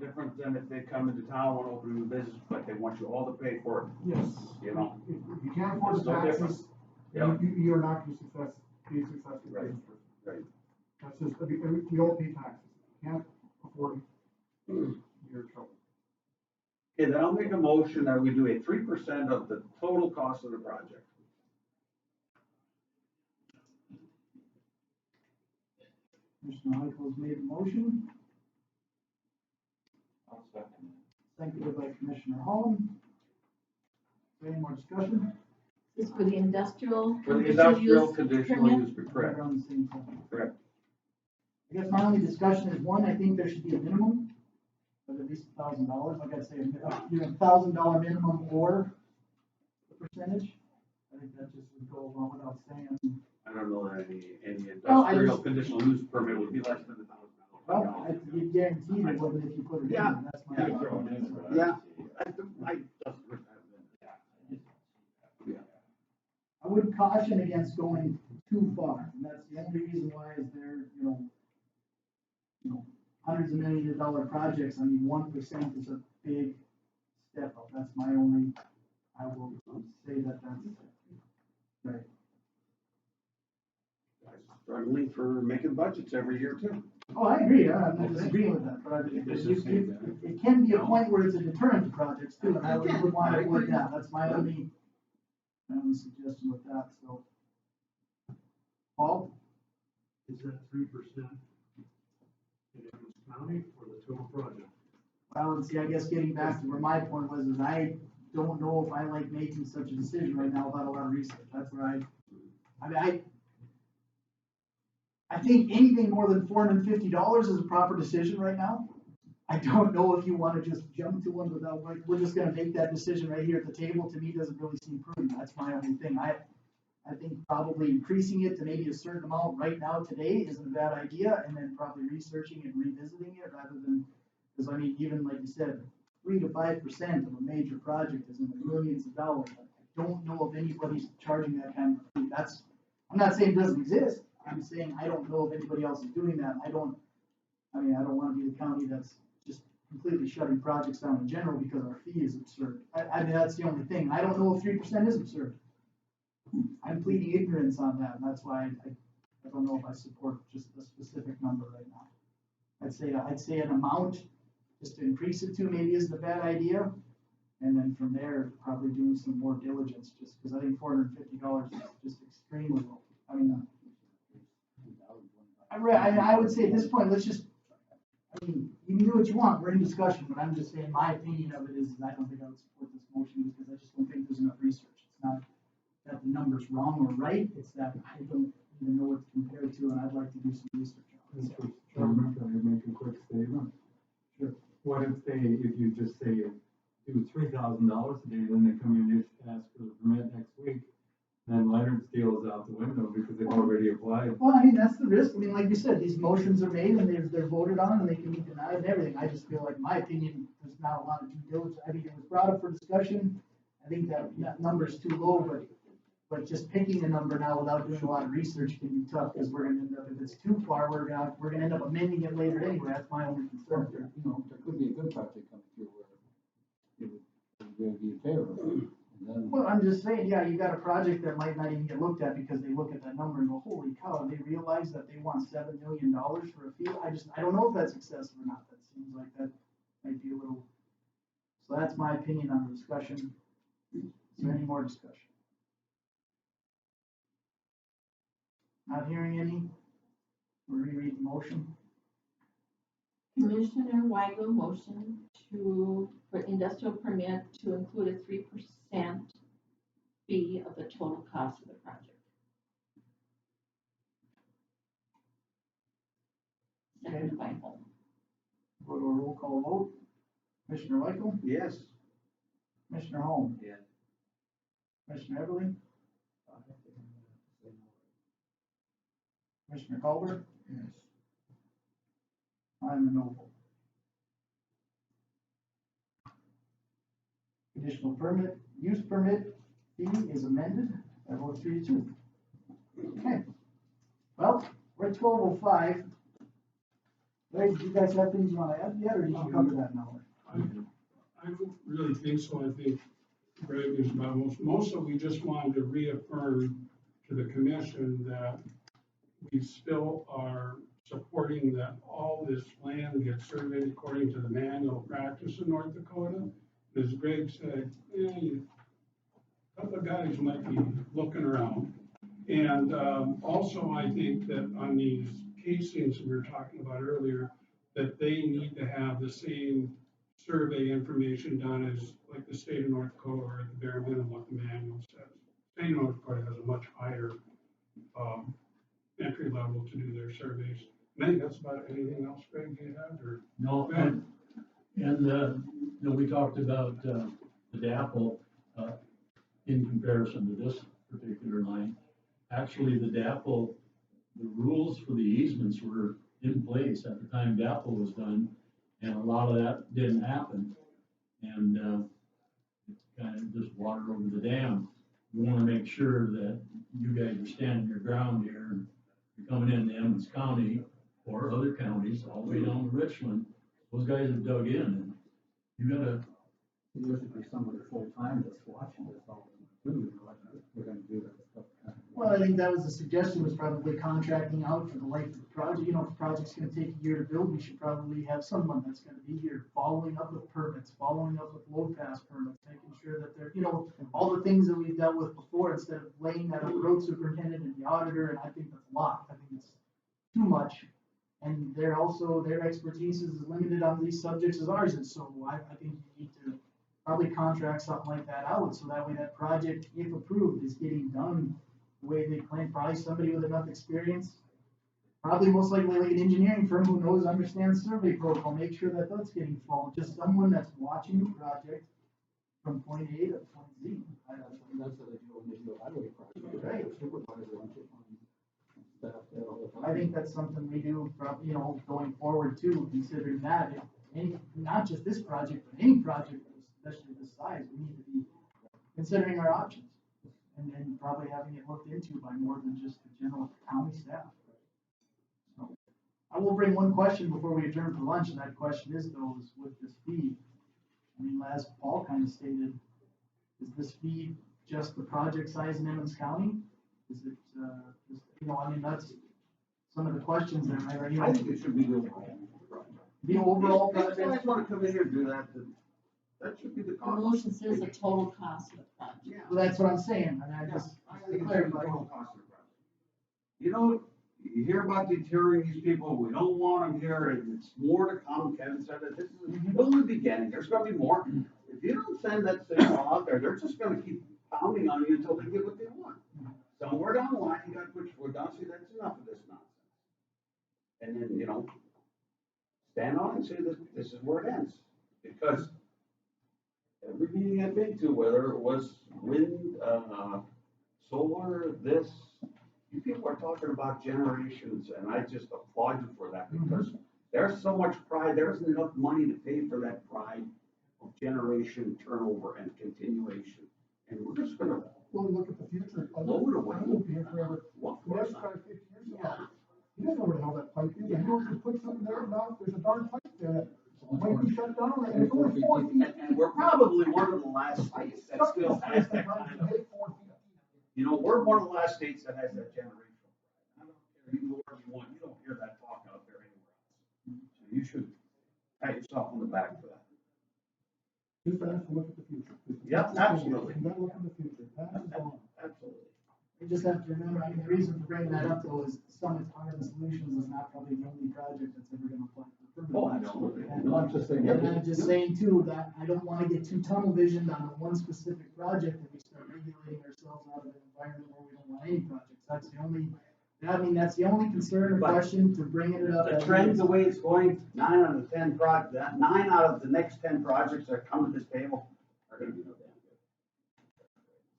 different than if they come into town, want to open a new business, but they want you all to pay for it, Yes. you know? If you can't afford It's the no different. taxes, Yeah. you're not gonna be a successful Right. business person. Right. That's just, I mean, we all pay taxes. If you can't afford it, you're in trouble. Okay, then I'll make a motion that we do a 3% of the total cost of the project. Commissioner Michaels made the motion, I'll second seconded by Commissioner Holm. Is there any more discussion? This is for the industrial. For the conditional industrial use conditional permit? use, correct, We're on the same thing. correct. I guess my only discussion is, one, I think there should be a minimum of at least $1,000, like I say, either $1,000 minimum or the percentage. I think that just would go along without saying. I don't know that any Well, I industrial just- conditional use permit would be less than $1,000. Well, you guaranteed it wouldn't if you put it in, Yeah. there. That's my. Yeah. it. Yeah. I just. Yeah. I would caution against going too far, and that's the only reason why is there, hundreds of millions of dollar projects, I mean, 1% is a big step up, that's my only, I will say that's, right. Struggling for making budgets every year too. Oh, I agree, I'm not disagreeing with that, but it can be a point where it's a deterrent to projects too, and I would want to avoid that, that's my only suggestion with that, so. Paul? Is that 3% in Emmons County for the total project? Well, and see, I guess getting back to where my point was, is I don't know if I like making such a decision right now without a lot of research, that's where I think anything more than $450 is a proper decision right now. I don't know if you wanna just jump to one without, like, we're just gonna make that decision right here at the table, to me, doesn't really seem prudent, that's my only thing, I think probably increasing it to maybe a certain amount right now today isn't a bad idea, and then probably researching and revisiting it rather than, because I mean, even like you said, 3 to 5% of a major project is in the millions of dollars. I don't know if anybody's charging that kind of fee. I'm not saying it doesn't exist, I'm saying I don't know if anybody else is doing that. I don't wanna be the county that's just completely shutting projects down in general because our fee is absurd. I mean, that's the only thing. I don't know if 3% is absurd. I'm pleading ignorance on that, and that's why I don't know if I support just a specific number right now. I'd say an amount, just to increase it to maybe isn't a bad idea. And then from there, probably doing some more diligence, just because I think $450 is just extremely low. I mean, I would say at this point, let's just, I mean, you can do what you want, we're in discussion, but I'm just saying my opinion of it is I don't think I would support this motion because I just don't think there's enough research. It's not that the number's wrong or right, it's that I don't even know what to compare it to, and I'd like to do some research on it. Mr. Chairman, can I make a quick statement? Sure. What if you just say, do $3,000 a day, then they come in and ask for the permit next week, then Leonard's deal is out the window because they've already applied. Well, I mean, that's the risk. I mean, like you said, these motions are made and they're voted on and they can be denied and everything. I just feel like, in my opinion, there's not a lot of due diligence. I mean, it was brought up for discussion. I think that number's too low, but just picking a number now without doing a lot of research can be tough because we're gonna end up, if it's too far, we're gonna end up amending it later anyway. That's my only concern. There could be a good project coming through where it would be in favor of it. And then, Well, I'm just saying, yeah, you got a project that might not even get looked at because they look at that number and go, holy cow, they realize that they want $7 million for a fee. I don't know if that's excessive or not. That seems like that might be a little, so that's my opinion on the discussion. Is there any more discussion? Not hearing any? We'll reread the motion. Commissioner Weigel motion for industrial permit to include a 3% fee of the total cost of the project. Seconded by Holm. Go to a roll call vote. Commissioner Weigel, Yes. Commissioner Holm, yeah, Commissioner Everly, Commissioner Culver. Yes. I'm a no vote. Conditional permit, use permit fee is amended. I vote 3-2. Okay. Well, we're at 12:05. Larry, do you guys have things you wanna add yet, or did you cover that now? I don't really think so. I think Greg is about most of we just wanted to reaffirm to the commission that we still are supporting that all this land gets surveyed according to the manual of practice in North Dakota. As Greg said, a couple of guys might be looking around. And also, I think that on these casings we were talking about earlier, that they need to have the same survey information done as like the state of North Dakota, or at the bare minimum what the manual says. State of North Dakota has a much higher entry level to do their surveys. I think that's about anything else, Greg, do you have, or? No, and, we talked about, the DAPL, in comparison to this particular line. Actually, the DAPL, the rules for the easements were in place at the time DAPL was done, and a lot of that didn't happen. And, it's kind of just water over the dam. We wanna make sure that you guys are standing your ground here, and you're coming into Emmons County or other counties, all the way down to Richland. Those guys have dug in, and you gotta, There should be somebody full-time that's watching this all the time, like, we're gonna do that stuff. Well, I think that was the suggestion, was probably contracting out for the life of the project. You know, if the project's gonna take a year to build, we should probably have someone that's gonna be here, following up with permits, following up with load pass permits, making sure that they're, you know, all the things that we've dealt with before, instead of laying that on the road superintendent and the auditor, and I think that's a lot. I think it's too much. And they're also, their expertise is as limited on these subjects as ours is, so I think you need to probably contract something like that out, so that way that project, if approved, is getting done the way they plan. Probably somebody with enough experience, probably most likely like an engineering firm who knows, understands survey protocol, make sure that that's getting followed, just someone that's watching the project from point A to point Z. That's what they do when they do a highway project. Right. Supervisor wants it on staff there all the time. I think that's something we do, probably, you know, going forward too, considering that, if any, not just this project, but any project, especially this size, we need to be considering our options. And then probably having it looked into by more than just the general county staff. So, I will bring one question before we adjourn for lunch, and that question is though, is with this fee. I mean, as Paul kind of stated, is this fee just the project size in Emmons County? Is it, you know, I mean, that's some of the questions that I already. I think it should be the overall project. The overall If you project. guys wanna come in here and do that, then that should be the The cost. motion says the total cost of the project. Yeah. Well, that's what I'm saying, and I Yeah, just, I to think it should be the clarify. total cost of the project. You know, you hear about deterring these people, we don't want them here, and it's more to come. Kevin said that this is only the beginning, there's gonna be more. If you don't send that signal out there, they're just gonna keep pounding on you until they get what they want. Somewhere down the line, you gotta put your foot down, see, that's enough of this nonsense. And then, you know, stand on it and say this is where it ends. Because every meeting I've been to, whether it was wind, solar, this, you people are talking about generations, and I just applaud you for that, because there's so much pride, there isn't enough money to pay for that pride of generation turnover and continuation. And we're just gonna Well, look at the future. blow it away. I won't be here forever. What The for? next 5, 50 years from now, he doesn't know where the hell that pipe is. He wants to put something there, now there's a darn pipe there that might be shut down, and it's only 4 feet. And we're probably one of the last states that still has that kind of, you know, we're one of the last states that has that generational pride. I don't care, you can go wherever you want, you don't hear that talk out there anywhere else. So you should pat yourself on the back for that. Just have to look at the future. Yep, absolutely. You gotta look in the future. Past is gone. Absolutely. You just have to remember, I mean, the reason for bringing that up though is Summit Harvest Solutions is not probably the only project that's ever gonna apply for permit. Oh, absolutely. And No, I'm just saying. I'm just saying too, that I don't wanna get too tunnel visioned on one specific project and we start regulating ourselves out of an environment where we don't want any projects. That's the only, I mean, that's the only concern or But question to bringing it up. The trend, the way it's going, 9 out of the 10 9 out of the next 10 projects that come to this table are gonna be no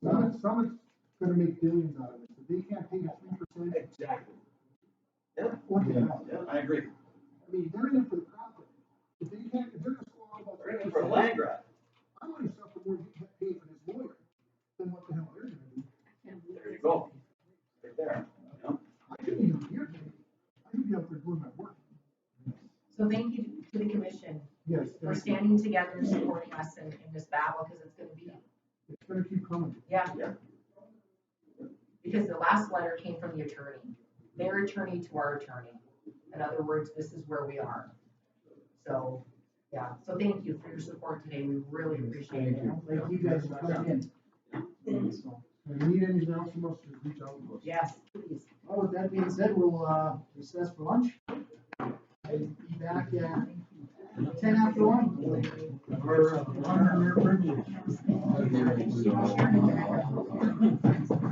damn good. Summit's gonna make billions out of it. If they can't pay a 3%. Exactly. Yeah, What the Yeah. hell? yeah, I agree. I mean, they're in it for the profit. If they can't, if they're gonna squawk about. They're in for a land grab. I'm gonna suffer more to get paid for this lawyer than what the hell they're gonna do. There you go. Right there. Yeah. I shouldn't even be here today. I should be out there doing my work. Yes, for standing together and supporting us in this battle, because it's gonna be, it's gonna keep coming. yeah. Yeah. Because the last letter came from the attorney, their attorney to our attorney. In other words, this is where we are. So, yeah, so thank you for your support today, we really appreciate it. Like you guys are coming in. So, If you need anything else from us, just reach out to us. Yes, please. well, with that being said, we'll, recess for lunch. And be back at 10 after 1. Or, honor your privilege. Okay, so,